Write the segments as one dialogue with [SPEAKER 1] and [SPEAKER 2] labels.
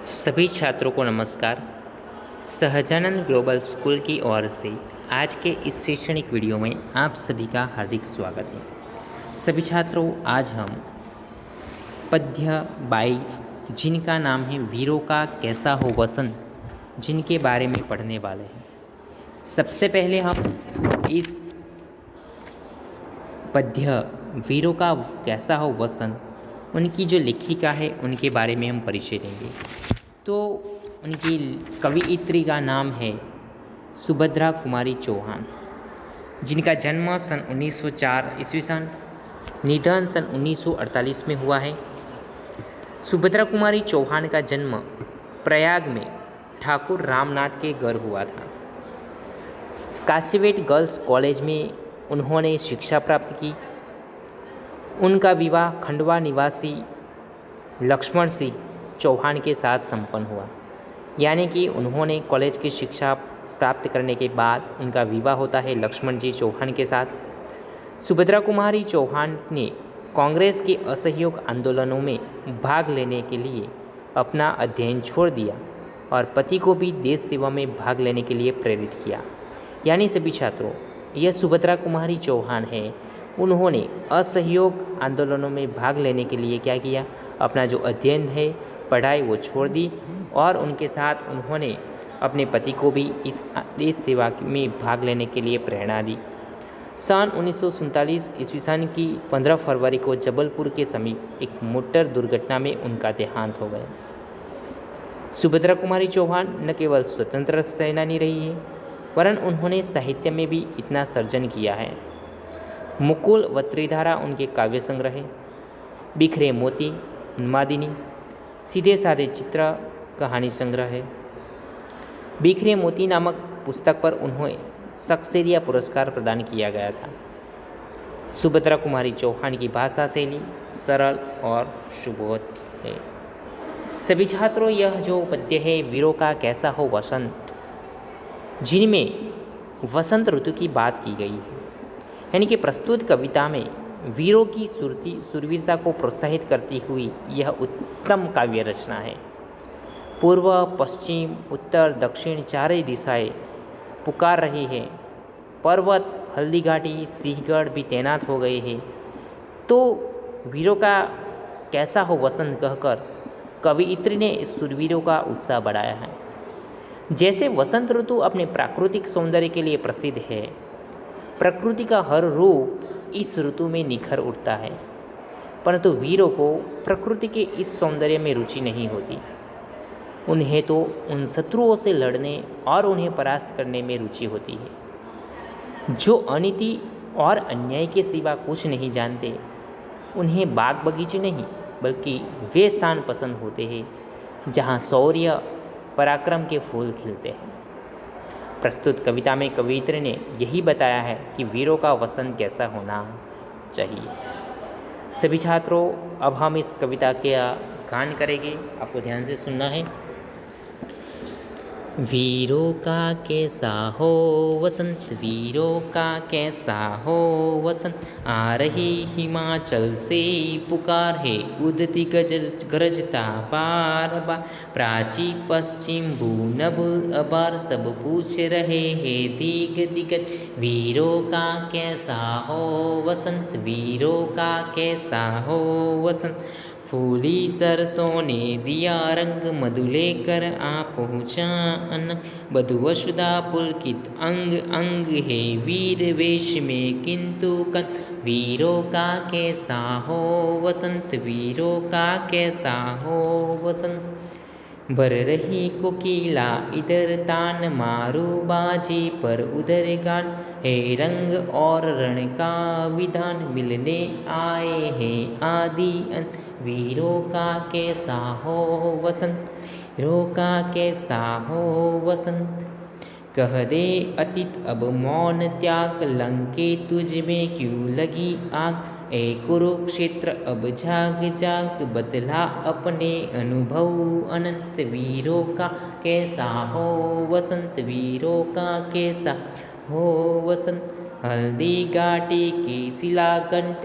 [SPEAKER 1] सभी छात्रों को नमस्कार। सहजानंद ग्लोबल स्कूल की ओर से आज के इस शैक्षणिक वीडियो में आप सभी का हार्दिक स्वागत है। सभी छात्रों, आज हम पद्य 22 जिनका नाम है वीरों का कैसा हो वसंत, जिनके बारे में पढ़ने वाले हैं। सबसे पहले हम इस पद्य वीरों का कैसा हो वसंत, उनकी जो लेखिका है उनके बारे में हम परिचय देंगे। तो उनकी कवयित्री का नाम है सुभद्रा कुमारी चौहान, जिनका जन्म सन 1904 ईस्वी सन, निधन सन 1948 में हुआ है। सुभद्रा कुमारी चौहान का जन्म प्रयाग में ठाकुर रामनाथ के घर हुआ था। काशीवेट गर्ल्स कॉलेज में उन्होंने शिक्षा प्राप्त की। उनका विवाह खंडवा निवासी लक्ष्मण सिंह चौहान के साथ संपन्न हुआ, यानी कि उन्होंने कॉलेज की शिक्षा प्राप्त करने के बाद उनका विवाह होता है लक्ष्मण जी चौहान के साथ। सुभद्रा कुमारी चौहान ने कांग्रेस के असहयोग आंदोलनों में भाग लेने के लिए अपना अध्ययन छोड़ दिया और पति को भी देश सेवा में भाग लेने के लिए प्रेरित किया। यानी सभी छात्रों, यह सुभद्रा कुमारी चौहान है, उन्होंने असहयोग आंदोलनों में भाग लेने के लिए क्या किया, अपना जो अध्ययन है, पढ़ाई वो छोड़ दी और उनके साथ उन्होंने अपने पति को भी इस देश सेवा में भाग लेने के लिए प्रेरणा दी। सन 1947 ईस्वी सन की 15 फरवरी को जबलपुर के समीप एक मोटर दुर्घटना में उनका देहांत हो गया। सुभद्रा कुमारी चौहान न केवल स्वतंत्र सेनानी रही है, वरन उन्होंने साहित्य में भी इतना सर्जन किया है। मुकुल व त्रिधारा उनके काव्य संग्रह है। बिखरे मोती, उन्मादिनी, सीधे साधे चित्र कहानी संग्रह है। बिखरे मोती नामक पुस्तक पर उन्हें सक्सेरिया पुरस्कार प्रदान किया गया था। सुभद्रा कुमारी चौहान की भाषा शैली सरल और सुबोध है। सभी छात्रों, यह जो पद्य है वीरों का कैसा हो वसंत, जिनमें वसंत ऋतु की बात की गई है, यानी कि प्रस्तुत कविता में वीरों की सुरवीरता को प्रोत्साहित करती हुई यह उत्तम काव्य रचना है। पूर्व, पश्चिम, उत्तर, दक्षिण चारों दिशाएं पुकार रही है। पर्वत, हल्दी घाटी, सिंहगढ़ भी तैनात हो गए हैं। तो वीरों का कैसा हो वसंत कहकर कवयित्री ने सुरवीरों का उत्साह बढ़ाया है। जैसे वसंत ऋतु अपने प्राकृतिक सौंदर्य के लिए प्रसिद्ध है, प्रकृति का हर रूप इस ऋतु में निखर उठता है, परंतु वीरों को प्रकृति के इस सौंदर्य में रुचि नहीं होती। उन्हें तो उन शत्रुओं से लड़ने और उन्हें परास्त करने में रुचि होती है। जो अनीति और अन्याय के सिवा कुछ नहीं जानते, उन्हें बाग बगीचे नहीं बल्कि वे स्थान पसंद होते हैं जहाँ शौर्य पराक्रम के फूल खिलते हैं। प्रस्तुत कविता में कवयित्री ने यही बताया है कि वीरों का वसंत कैसा होना चाहिए। सभी छात्रों, अब हम इस कविता के गान करेंगे, आपको ध्यान से सुनना है। वीरों का कैसा हो वसंत, वीरों का कैसा हो वसंत, आ रही हिमाचल से पुकार है, उदती गरजता बार बार, प्राची पश्चिम भूनभ अबार, सब पूछ रहे हैं दिग दिगत, वीरों का कैसा हो वसंत, वीरों का कैसा हो वसंत। फूली सरसों ने दिया रंग, मधु लेकर आ पहुँचा अनंग, बधु वसुधा पुलकित अंग अंग है, वीर वेश में किंतु कन, वीरों का कैसा हो वसंत, वीरों का कैसा हो वसंत। बर रही कोकिला इधर तान, मारू बाजी पर उधर गान, है रंग और रण का विधान, मिलने आए हैं आदि अंत, वीरों का कैसा हो वसंत, वीरों का कैसा हो वसंत। कह दे अतीत अब मौन त्याग, लंके तुझ में क्यों लगी आग, ए कुरुक्षेत्र अब जाग जाग, बदला अपने अनुभव अनंत, वीरों का कैसा हो वसंत, वीरों का कैसा हो वसंत। हल्दी घाटी की शिलागंठ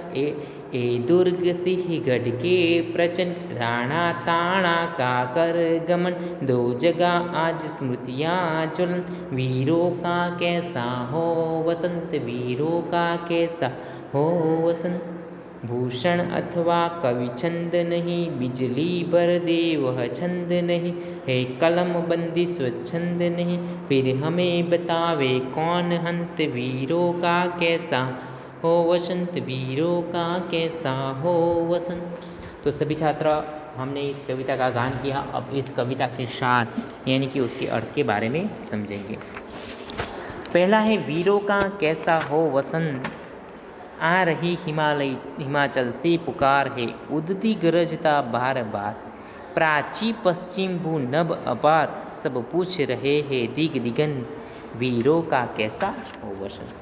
[SPEAKER 1] ए दुर्ग सिंहगढ़ के प्रचंड राणा ताणा का कर गमन दो जगह आज स्मृतियाँ ज्वलन वीरों का कैसा हो वसंत वीरों का कैसा हो वसंत भूषण अथवा कवि छंद नहीं बिजली बर दे वह छंद नहीं है कलम बंदी स्वच्छंद नहीं फिर हमें बतावे कौन हंत वीरों का कैसा हो वसंत वीरों का कैसा हो वसंत। तो सभी छात्र हमने इस कविता का गान किया। अब इस कविता के साथ यानी कि उसके अर्थ के बारे में समझेंगे। पहला है वीरों का कैसा हो वसंत आ रही हिमाचल से पुकार है उदती गरजता बार बार प्राची पश्चिम भू नभ अपार सब पूछ रहे हैं दिग दिगंत वीरों का कैसा हो वसंत।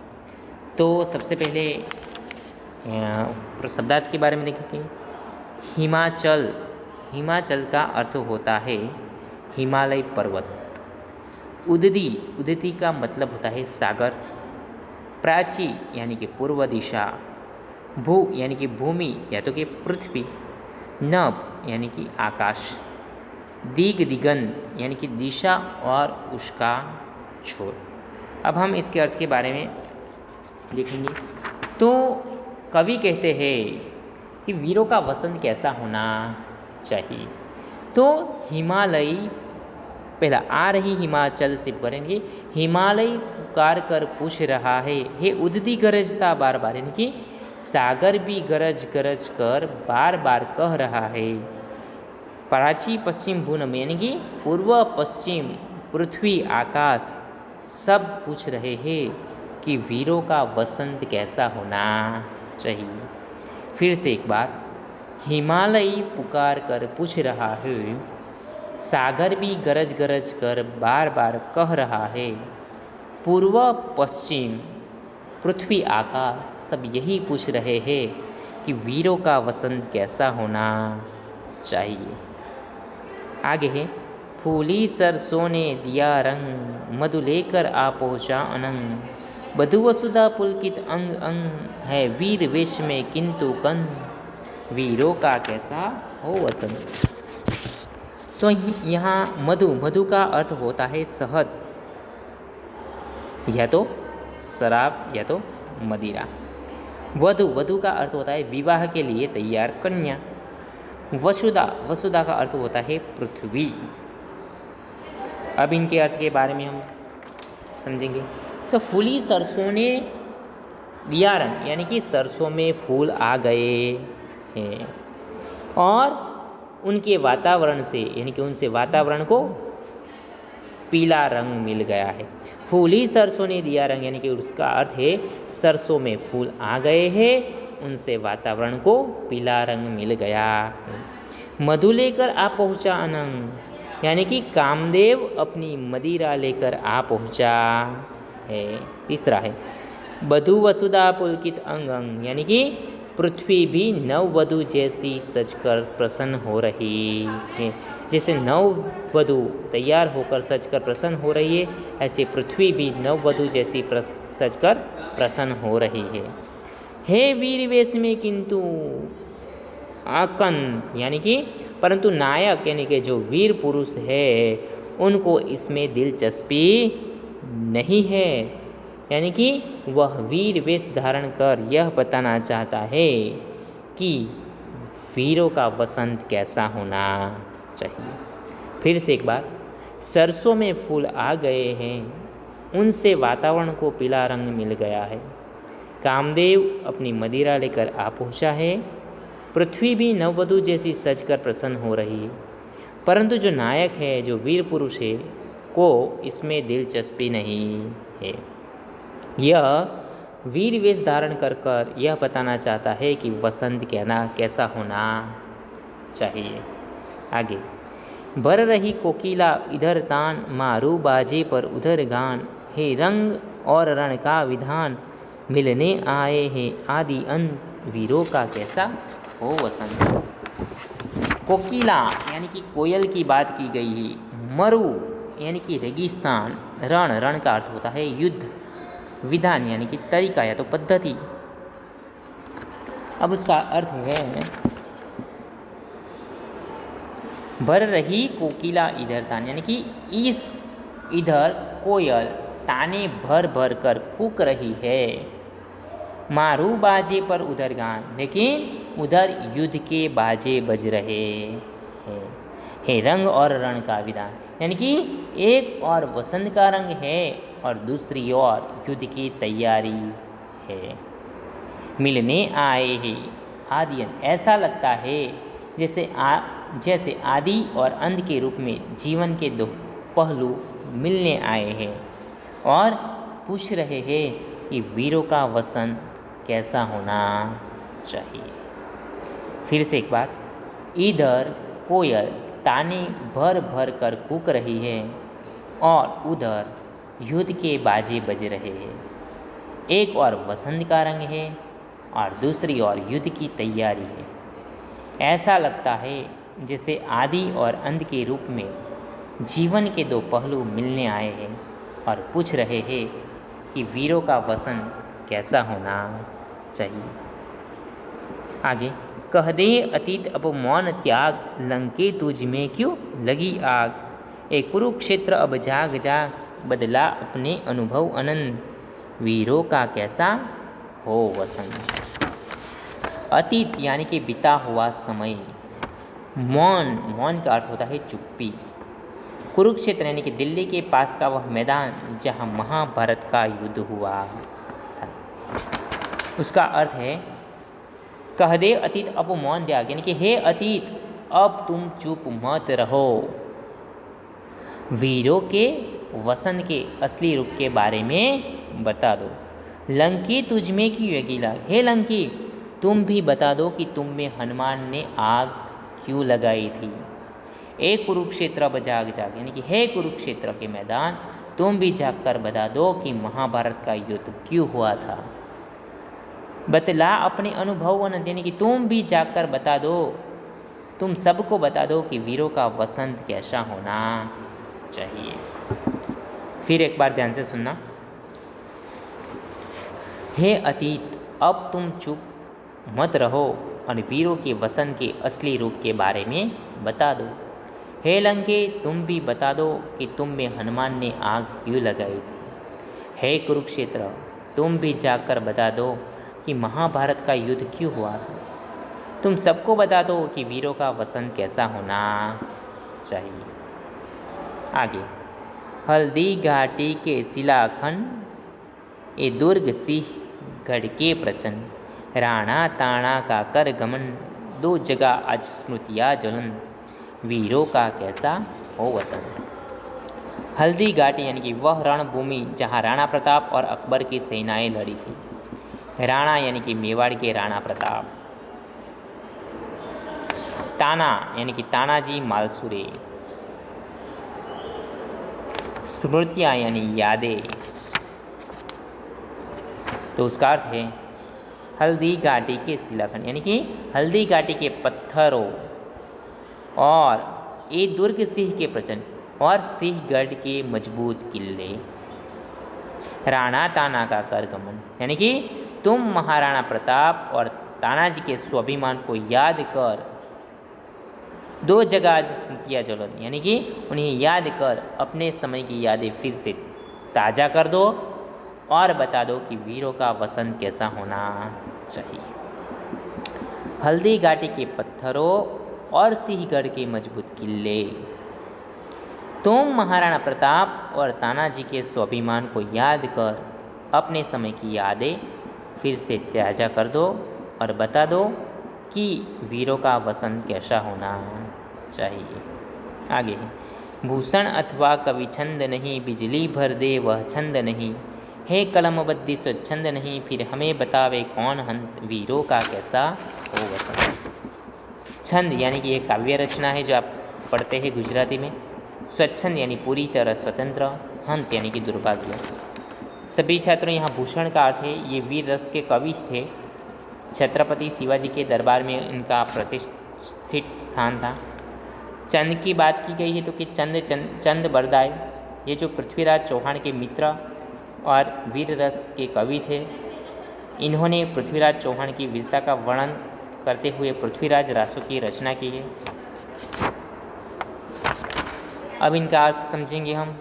[SPEAKER 1] तो सबसे पहले शब्दार्थ के बारे में देखेंगे। हिमाचल, हिमाचल का अर्थ होता है हिमालय पर्वत। उदती, उदती का मतलब होता है सागर। प्राची यानी कि पूर्व दिशा। भू यानी कि भूमि या तो कि पृथ्वी। नभ यानी कि आकाश। दिग दिगंत यानी कि दिशा और उसका छोर। अब हम इसके अर्थ के बारे में देखेंगे। तो कवि कहते हैं कि वीरों का वसंत कैसा होना चाहिए। तो हिमालय, पहला आ रही हिमाचल से करेंगे। हिमालय पुकार कर पूछ रहा है हे उदती गरजता बार बार, यानी कि सागर भी गरज गरज कर बार बार कह रहा है। प्राची पश्चिम भूनम यानी कि पूर्व पश्चिम पृथ्वी आकाश सब पूछ रहे हैं कि वीरों का वसंत कैसा होना चाहिए। फिर से एक बार, हिमालय पुकार कर पूछ रहा है, सागर भी गरज गरज कर बार बार कह रहा है, पूर्व पश्चिम पृथ्वी आकाश सब यही पूछ रहे हैं कि वीरों का वसंत कैसा होना चाहिए। आगे है, फूली सरसों ने दिया रंग मधु लेकर आ पहुँचा अनंग बधु वसुधा पुलकित अंग अंग है वीर वेश में किंतु कंद वीरों का कैसा हो वसंत। तो यहाँ मधु, मधु का अर्थ होता है शहद या तो शराब या तो मदिरा। वधु, वधु का अर्थ होता है विवाह के लिए तैयार कन्या। वसुधा, वसुधा का अर्थ होता है पृथ्वी। अब इनके अर्थ के बारे में हम समझेंगे। तो फूली सरसों ने दिया रंग यानी कि सरसों में फूल आ गए हैं और उनके वातावरण से यानी कि उनसे वातावरण को पीला रंग मिल गया है। फूली सरसों ने दिया रंग यानी कि उसका अर्थ है सरसों में फूल आ गए हैं, उनसे वातावरण को पीला रंग मिल गया। मधु लेकर आ पहुँचा अनंग यानी कि कामदेव अपनी मदिरा लेकर आ पहुँचा है। तीसरा है बधु वसुधा पुलकित अंग अंग यानी कि पृथ्वी भी नववधु जैसी सजकर प्रसन्न हो रही है। जैसे नववधु तैयार होकर सजकर प्रसन्न हो रही है, ऐसे पृथ्वी भी नववधु जैसी सजकर प्रसन्न हो रही है। हे वीर वेश में किंतु आकंद यानी कि परंतु नायक यानी कि जो वीर पुरुष है उनको इसमें दिलचस्पी नहीं है, यानी कि वह वीर वेश धारण कर यह बताना चाहता है कि वीरों का वसंत कैसा होना चाहिए। फिर से एक बार, सरसों में फूल आ गए हैं, उनसे वातावरण को पीला रंग मिल गया है। कामदेव अपनी मदिरा लेकर आ पहुँचा है। पृथ्वी भी नववधु जैसी सजकर प्रसन्न हो रही है, परंतु जो नायक है, जो वीर पुरुष है, को इसमें दिलचस्पी नहीं है। यह वीर वेश धारण कर कर यह बताना चाहता है कि वसंत कैसा होना चाहिए। आगे, बर रही कोकिला इधर तान मारू बाजे पर उधर गान हे रंग और रण का विधान मिलने आए हैं आदि अंत वीरों का कैसा हो वसंत। कोकिला यानी कि कोयल की बात की गई है। मरु यानी कि रेगिस्तान। रण, रण का अर्थ होता है युद्ध। विधान यानी कि तरीका या तो पद्धति। अब उसका अर्थ है भर रही कोकिला इधर तान, यानी कि इस इधर कोयल ताने भर भर कर कूक रही है। मारू बाजे पर उधर गान, लेकिन उधर युद्ध के बाजे बज रहे हैं। है रंग और रण का विधान, यानी कि एक और वसंत का रंग है और दूसरी ओर युद्ध की तैयारी है। मिलने आए हैं आदि, ऐसा लगता है जैसे आदि और अंत के रूप में जीवन के दो पहलू मिलने आए हैं और पूछ रहे हैं कि वीरों का वसंत कैसा होना चाहिए। फिर से एक बार, इधर कोयल ताने भर भर कर कूक रही है और उधर युद्ध के बाजे बज रहे हैं। एक और वसंत का रंग है और दूसरी ओर युद्ध की तैयारी है। ऐसा लगता है जैसे आदि और अंत के रूप में जीवन के दो पहलू मिलने आए हैं और पूछ रहे हैं कि वीरों का वसंत कैसा होना चाहिए। आगे, कह दे अतीत अब मौन त्याग, लंके तुझ में क्यों लगी आग। एक कुरुक्षेत्र अब जाग जाग, बदला अपने अनुभव अनंत, वीरों का कैसा हो वसंत। अतीत यानी कि बीता हुआ समय। मौन का अर्थ होता है चुप्पी। कुरुक्षेत्र यानी कि दिल्ली के पास का वह मैदान जहाँ महाभारत का युद्ध हुआ था। उसका अर्थ है कह दे अतीत अब मौन त्याग, यानी कि हे अतीत अब तुम चुप मत रहो, वीरों के वसंत के असली रूप के बारे में बता दो। लंकी तुझ में क्यों लगी आग, हे लंकी तुम भी बता दो कि तुम में हनुमान ने आग क्यों लगाई थी। एक कुरुक्षेत्र अब जाग जाग, यानी कि हे कुरुक्षेत्र के मैदान तुम भी जागकर बता दो कि महाभारत का युद्ध क्यों हुआ था। बतला अपने अनुभव, यानी कि तुम भी जागकर बता दो, तुम सबको बता दो कि वीरों का वसंत कैसा होना चाहिए। फिर एक बार ध्यान से सुनना। हे अतीत अब तुम चुप मत रहो और वीरों के वसंत के असली रूप के बारे में बता दो। हे लंके तुम भी बता दो कि तुम में हनुमान ने आग क्यों लगाई थी। हे कुरुक्षेत्र तुम भी जाकर बता दो कि महाभारत का युद्ध क्यों हुआ था। तुम सबको बता दो कि वीरों का वसंत कैसा होना चाहिए। आगे, हल्दी घाटी के शिलाखंड, ए दुर्ग सिंह गढ़ के प्रचंड, राणा ताणा का कर गमन, दो जगह आज स्मृतियाँ ज्वलन, वीरों का कैसा हो वसंत। हल्दी घाटी यानी कि वह रणभूमि जहाँ राणा प्रताप और अकबर की सेनाएं लड़ी थी। राणा यानी कि मेवाड़ के राणा प्रताप। ताना यानी कि तानाजी मालसुरे। स्मृतियाँ यानी यादें। तो उसका अर्थ है हल्दी घाटी के शिलाखंड, यानी कि हल्दी घाटी के पत्थरों और ये दुर्ग सिंह के प्रचंड और सिंहगढ़ के मजबूत किले। राणा ताना का करगमन, यानी कि तुम महाराणा प्रताप और तानाजी के स्वाभिमान को याद कर दो जगह आज स्मृतियाँ ज्वलन, यानी कि उन्हें याद कर अपने समय की यादें फिर से ताज़ा कर दो और बता दो कि वीरों का वसंत कैसा होना चाहिए। हल्दी घाटी के पत्थरों और सिंहगढ़ के मजबूत किले। तुम महाराणा प्रताप और तानाजी के स्वाभिमान को याद कर अपने समय की यादें फिर से ताज़ा कर दो और बता दो कि वीरों का वसंत कैसा होना चाहिए। आगे, भूषण अथवा कवि छंद नहीं, बिजली भर दे वह छंद नहीं, हे कलमबद्दी स्वच्छंद नहीं, फिर हमें बतावे कौन हंत, वीरों का कैसा हो वसंत। छंद यानी कि ये काव्य रचना है जो आप पढ़ते हैं गुजराती में। स्वच्छंद यानी पूरी तरह स्वतंत्र। हंत यानी कि दुर्भाग्य। सभी छात्रों, यहाँ भूषण का अर्थ है ये वीर रस के कवि थे। छत्रपति शिवाजी के दरबार में इनका प्रतिष्ठित स्थान था। चंद की बात की गई है तो कि चंद बरदाई, ये जो पृथ्वीराज चौहान के मित्र और वीर रस के कवि थे। इन्होंने पृथ्वीराज चौहान की वीरता का वर्णन करते हुए पृथ्वीराज रासों की रचना की है। अब इनका अर्थ समझेंगे हम।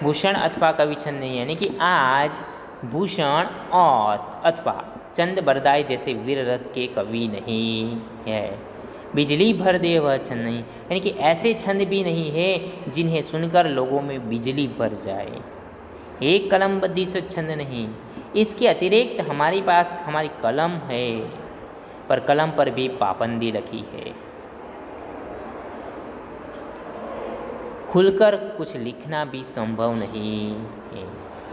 [SPEAKER 1] भूषण अथवा कवि छंद नहीं, यानी कि आज भूषण और अथवा चंद बरदाई जैसे वीर रस के कवि नहीं है। बिजली भर दे वह छंद नहीं, यानी कि ऐसे छंद भी नहीं है जिन्हें सुनकर लोगों में बिजली भर जाए। एक कलम बद्दी सो छंद नहीं, इसके अतिरिक्त हमारे पास हमारी कलम है, पर कलम पर भी पाबंदी रखी है। खुलकर कुछ लिखना भी संभव नहीं है,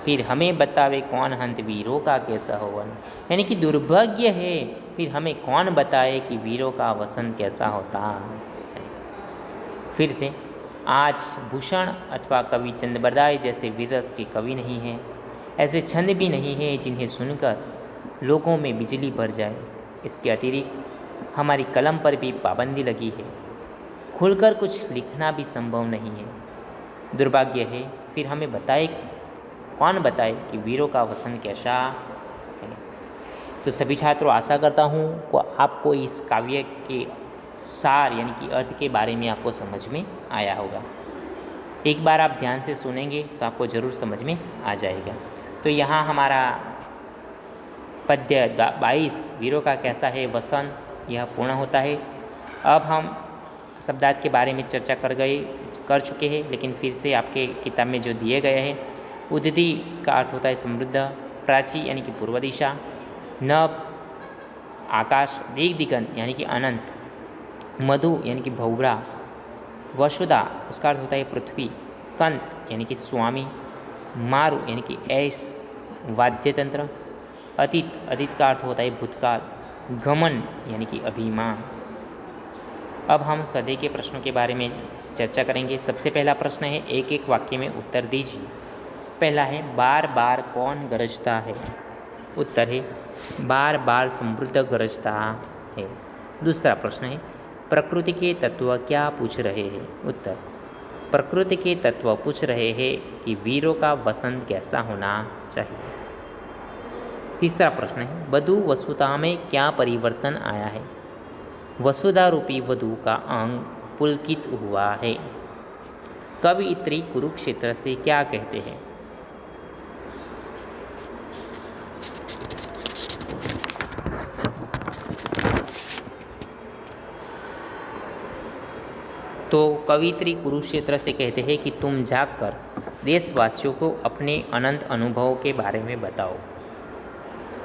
[SPEAKER 1] फिर हमें बतावे कौन हंत वीरों का कैसा होवन, यानी कि दुर्भाग्य है, फिर हमें कौन बताए कि वीरों का वसंत कैसा होता है। फिर से, आज भूषण अथवा कवि चंद बरदाई जैसे वीररस के कवि नहीं हैं, ऐसे छंद भी नहीं हैं जिन्हें सुनकर लोगों में बिजली भर जाए। इसके अतिरिक्त हमारी कलम पर भी पाबंदी लगी है, खुलकर कुछ लिखना भी संभव नहीं है। दुर्भाग्य है, फिर हमें कौन बताए कि वीरों का वसंत कैसा है। तो सभी छात्रों, आशा करता हूँ कि आपको इस काव्य के सार यानी कि अर्थ के बारे में आपको समझ में आया होगा। एक बार आप ध्यान से सुनेंगे तो आपको ज़रूर समझ में आ जाएगा। तो यहाँ हमारा पद्य 22 वीरों का कैसा है वसंत यह पूर्ण होता है। अब हम शब्दार्थ के बारे में चर्चा कर चुके हैं, लेकिन फिर से आपके किताब में जो दिए गए हैं, उदधि इसका अर्थ होता है समृद्ध, प्राची यानी कि पूर्व दिशा, नभ आकाश, दिग दिगंत यानी कि अनंत, मधु यानी कि भौरा, वसुधा उसका अर्थ होता है पृथ्वी, कंत यानी कि स्वामी, मारु यानी कि ऐश वाद्य तंत्र, अतीत का अर्थ होता है भूतकाल, गमन यानी कि अभिमान। अब हम स्वदेह के प्रश्नों के बारे में चर्चा करेंगे। सबसे पहला प्रश्न है, एक एक वाक्य में उत्तर दीजिए। पहला है, बार बार कौन गरजता है? उत्तर है, बार बार समृद्ध गरजता है। दूसरा प्रश्न है, प्रकृति के तत्व क्या पूछ रहे हैं? उत्तर, प्रकृति के तत्व पूछ रहे हैं कि वीरों का वसंत कैसा होना चाहिए। तीसरा प्रश्न है, वधु वसुधा में क्या परिवर्तन आया है? वसुधा रूपी वधु का अंग पुलकित हुआ है। कवयित्री कुरुक्षेत्र से क्या कहते हैं? तो कवयित्री कुरुक्षेत्र से कहते हैं कि तुम जाकर देशवासियों को अपने अनंत अनुभवों के बारे में बताओ।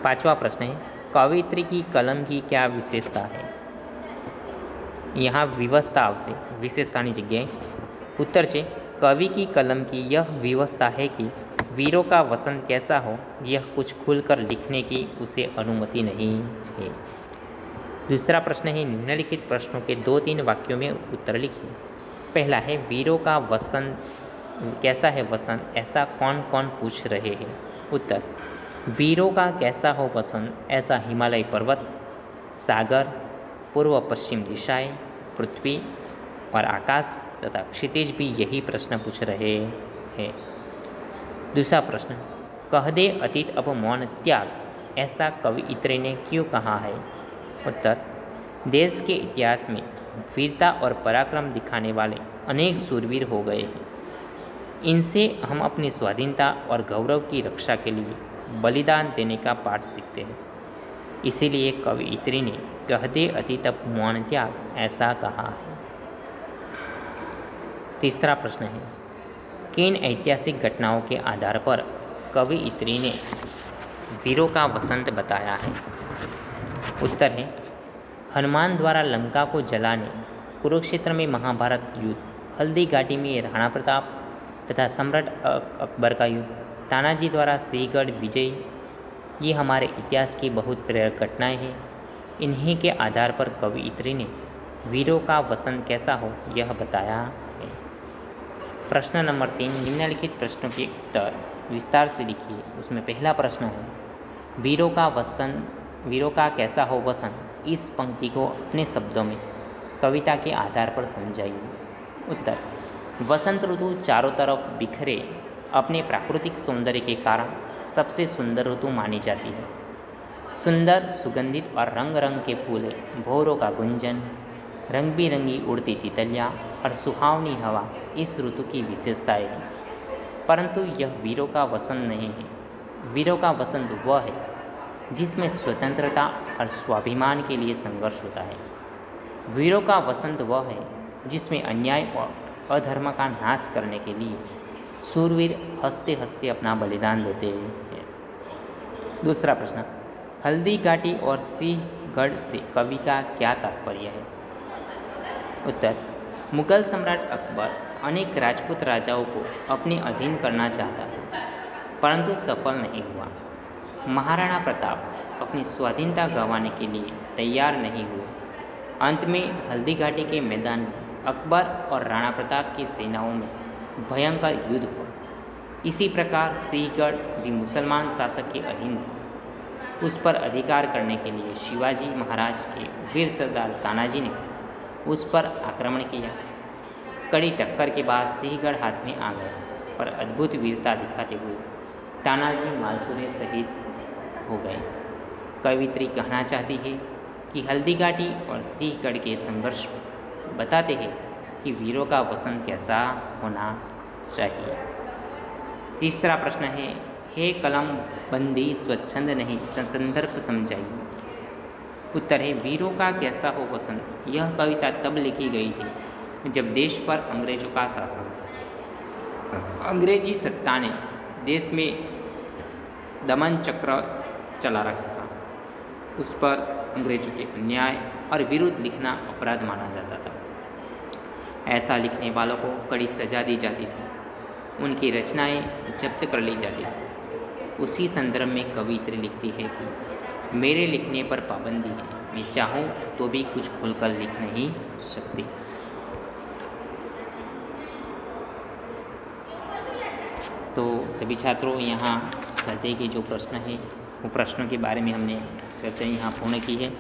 [SPEAKER 1] पांचवा प्रश्न है, कवयित्री की कलम की क्या विशेषता है? यहाँ विवस्था आवश्य, विशेषतानी जगह। उत्तर से, कवि की कलम की यह विवस्था है कि वीरों का वसंत कैसा हो यह कुछ खुलकर लिखने की उसे अनुमति नहीं है। दूसरा प्रश्न है, निम्नलिखित प्रश्नों के 2-3 वाक्यों में उत्तर लिखिए। पहला है, वीरों का वसंत कैसा है वसंत ऐसा कौन कौन पूछ रहे हैं? उत्तर, वीरों का कैसा हो वसंत ऐसा हिमालय पर्वत, सागर, पूर्व पश्चिम दिशाएं, पृथ्वी और आकाश तथा क्षितिज भी यही प्रश्न पूछ रहे हैं। दूसरा प्रश्न, कह दे अतीत अब मौन त्याग ऐसा कवयित्री ने क्यों कहा है? उत्तर, देश के इतिहास में वीरता और पराक्रम दिखाने वाले अनेक शूरवीर हो गए हैं। इनसे हम अपनी स्वाधीनता और गौरव की रक्षा के लिए बलिदान देने का पाठ सीखते हैं। इसीलिए कवयित्री ने कह दे अतीत अब मौन त्याग ऐसा कहा है। तीसरा प्रश्न है, किन ऐतिहासिक घटनाओं के आधार पर कवयित्री ने वीरों का वसंत बताया है? उत्तर है, हनुमान द्वारा लंका को जलाने, कुरुक्षेत्र में महाभारत युद्ध, हल्दी घाटी में राणा प्रताप तथा सम्राट अकबर का युद्ध, तानाजी द्वारा सिंहगढ़ विजय, ये हमारे इतिहास की बहुत प्रेरक घटनाएं हैं। इन्हीं के आधार पर कवयित्री ने वीरों का वसंत कैसा हो यह बताया है। प्रश्न नंबर 3, निम्नलिखित प्रश्नों के उत्तर विस्तार से लिखिए। उसमें पहला प्रश्न है, वीरों का कैसा हो वसंत, इस पंक्ति को अपने शब्दों में कविता के आधार पर समझाइए। उत्तर, वसंत ऋतु चारों तरफ बिखरे अपने प्राकृतिक सौंदर्य के कारण सबसे सुंदर ऋतु मानी जाती है। सुंदर, सुगंधित और रंग रंग के फूल, भौरों का गुंजन, रंग बिरंगी उड़ती तितलियाँ और सुहावनी हवा इस ऋतु की विशेषताएं हैं। परंतु यह वीरों का वसंत नहीं है। वीरों का वसंत वह है जिसमें स्वतंत्रता और स्वाभिमान के लिए संघर्ष होता है। वीरों का वसंत वह है जिसमें अन्याय और अधर्म का नाश करने के लिए शूरवीर हंसते हंसते अपना बलिदान देते हैं। दूसरा प्रश्न, हल्दी घाटी और सिंहगढ़ से कवि का क्या तात्पर्य है? उत्तर, मुगल सम्राट अकबर अनेक राजपूत राजाओं को अपने अधीन करना चाहता था, परंतु सफल नहीं हुआ। महाराणा प्रताप अपनी स्वाधीनता गंवाने के लिए तैयार नहीं हुए। अंत में हल्दी घाटी के मैदान में अकबर और राणा प्रताप की सेनाओं में भयंकर युद्ध हुआ। इसी प्रकार सिंहगढ़ भी मुसलमान शासक के अधीन था। उस पर अधिकार करने के लिए शिवाजी महाराज के वीर सरदार तानाजी ने उस पर आक्रमण किया। कड़ी टक्कर के बाद सिंहगढ़ हाथ में आ गया, पर अद्भुत वीरता दिखाते हुए तानाजी मालसूरे शहीद हो गए। कवित्री कहना चाहती है कि हल्दी घाटी और सिंहगढ़ के संघर्ष बताते हैं कि वीरों का वसंत कैसा होना चाहिए। तीसरा प्रश्न है, हे कलम बंदी स्वच्छंद नहीं, संदर्भ समझाइए। उत्तर है, वीरों का कैसा हो वसंत। यह कविता तब लिखी गई थी जब देश पर अंग्रेजों का शासन था। अंग्रेजी सत्ता ने देश में दमन चक्र चला रखा था। उस पर अंग्रेजों के अन्याय और विरुद्ध लिखना अपराध माना जाता था। ऐसा लिखने वालों को कड़ी सजा दी जाती थी। उनकी रचनाएं जब्त कर ली जाती थी। उसी संदर्भ में कवित्री लिखती है कि मेरे लिखने पर पाबंदी है, मैं चाहूँ तो भी कुछ खुलकर लिख नहीं सकती। तो सभी छात्रों, यहाँ स्वाध्याय के जो प्रश्न हैं वो प्रश्नों के बारे में हमने चर्चा यहाँ पूर्ण की है।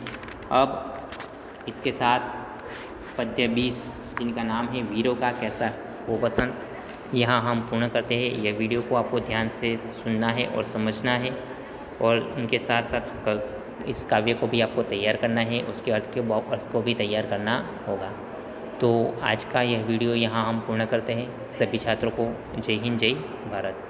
[SPEAKER 1] अब इसके साथ पद्य 20 जिनका नाम है वीरों का कैसा हो वसंत, यहाँ हम पूर्ण करते हैं। यह वीडियो को आपको ध्यान से सुनना है और समझना है, और उनके साथ साथ इस काव्य को भी आपको तैयार करना है, उसके अर्थ को भी तैयार करना होगा। तो आज का यह वीडियो यहाँ हम पूर्ण करते हैं। सभी छात्रों को जय हिंद, जय भारत।